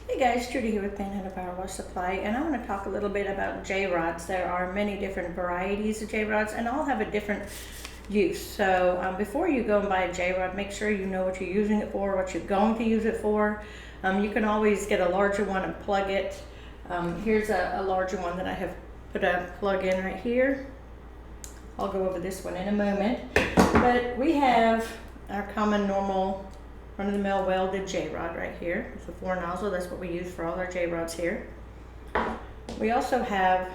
Hey guys, Judy here with Panhandle Power Wash Supply, and I want to talk a little bit about Jrods. There are many different varieties of Jrods, and all have a different use. So before you go and buy a Jrod, make sure you know what you're using it for, what you're going to use it for. You can always get a larger one and plug it. Here's a larger one that I have put a plug in right here. I'll go over this one in a moment. But we have our common normal run-of-the-mill welded J-rod right here. It's a 4 nozzle. That's what we use for all our J-rods here. We also have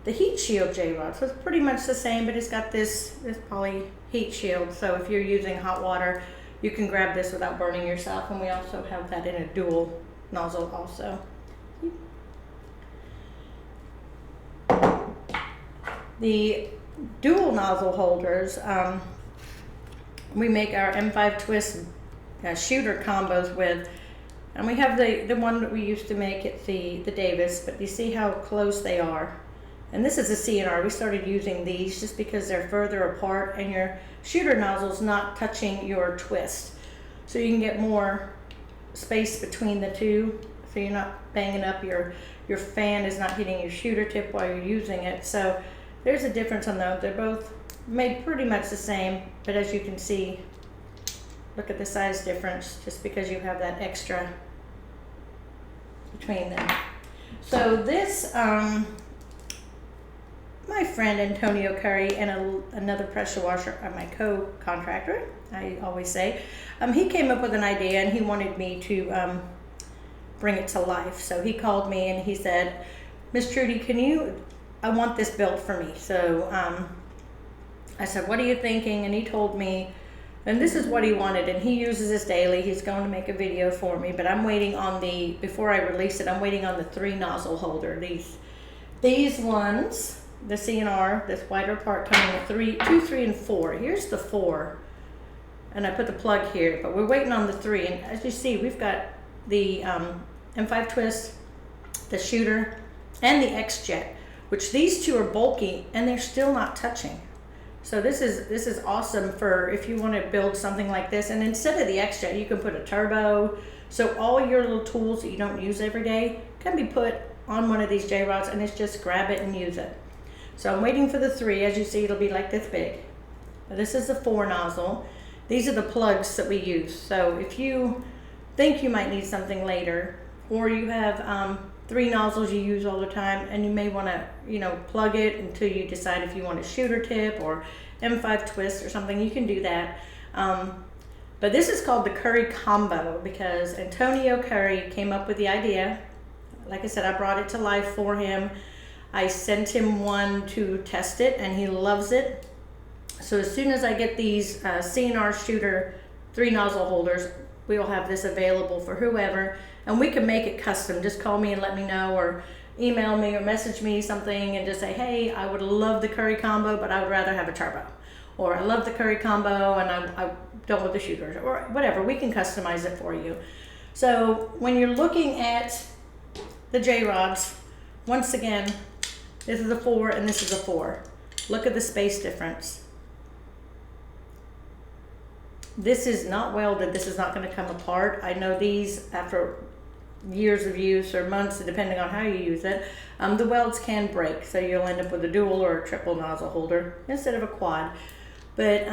the heat shield J-rod. So it's pretty much the same, but it's got this poly heat shield. So if you're using hot water, you can grab this without burning yourself. And we also have that in a dual nozzle also. The dual nozzle holders, we make our M5 twist shooter combos with, and we have the one that we used to make at the Davis, but you see how close they are. And this is a C&R. We started using these just because they're further apart and your shooter nozzle's not touching your twist, so you can get more space between the two, so you're not banging up your fan is not hitting your shooter tip while you're using it. So there's a difference on those. They're both made pretty much the same, but as you can see, look at the size difference just because you have that extra between them. So this, my friend Antonio Curry and another pressure washer, my co-contractor, I always say, he came up with an idea and he wanted me to bring it to life. So he called me and he said, Miss Trudy, I want this built for me. So I said, what are you thinking? And he told me, and this is what he wanted, and he uses this daily. He's going to make a video for me, but I'm waiting on before I release it, I'm waiting on the 3 nozzle holder. These ones, the C&R, this wider part coming with 2, 3, and 4. Here's the 4, and I put the plug here, but we're waiting on the 3. And as you see, we've got the M5 twist, the shooter, and the X-Jet, which these 2 are bulky, and they're still not touching. So this is awesome for if you want to build something like this. And instead of the X-Jet, you can put a turbo. So all your little tools that you don't use every day can be put on one of these J-rods, and it's just grab it and use it. So I'm waiting for the 3. As you see, it'll be like this big. This is the 4 nozzle. These are the plugs that we use. So if you think you might need something later, or you have 3 nozzles you use all the time, and you may want to, plug it until you decide if you want a shooter tip or M5 twist or something, you can do that. But this is called the Curry Combo because Antonio Curry came up with the idea. Like I said, I brought it to life for him. I sent him one to test it, and he loves it. So as soon as I get these C&R shooter 3 nozzle holders, we will have this available for whoever, and we can make it custom. Just call me and let me know, or email me or message me something and just say, hey, I would love the Curry Combo, but I would rather have a turbo. Or I love the Curry Combo and I don't want the shooters, or whatever. We can customize it for you. So when you're looking at the J-rods, once again, this is a 4 and this is a 4. Look at the space difference. This is not welded. This is not going to come apart. I know these, after years of use or months, depending on how you use it, the welds can break. So you'll end up with a dual or a triple nozzle holder instead of a quad. But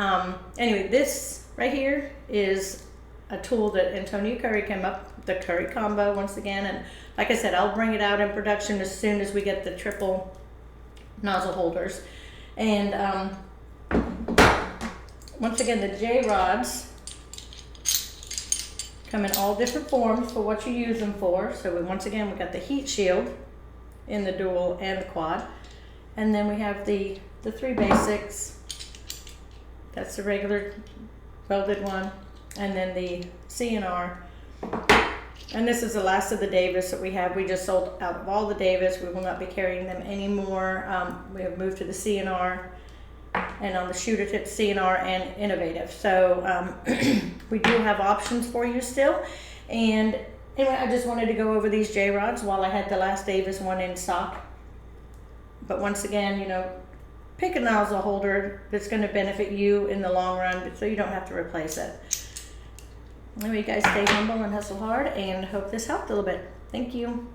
anyway, this right here is a tool that Antonio Curry came up, the Curry Combo, once again. And like I said, I'll bring it out in production as soon as we get the triple nozzle holders. And once again, the J-rods come in all different forms for what you use them for. So once again, we've got the heat shield in the dual and the quad. And then we have the 3 basics. That's the regular welded one. And then the C&R. And this is the last of the Davis that we have. We just sold out of all the Davis. We will not be carrying them anymore. We have moved to the C&R. And on the shooter tip, C&R and Innovative. So we do have options for you still. And anyway, I just wanted to go over these J-rods while I had the last Davis one in stock. But once again, pick a nozzle holder that's going to benefit you in the long run, so you don't have to replace it. Anyway, you guys stay humble and hustle hard, and hope this helped a little bit. Thank you.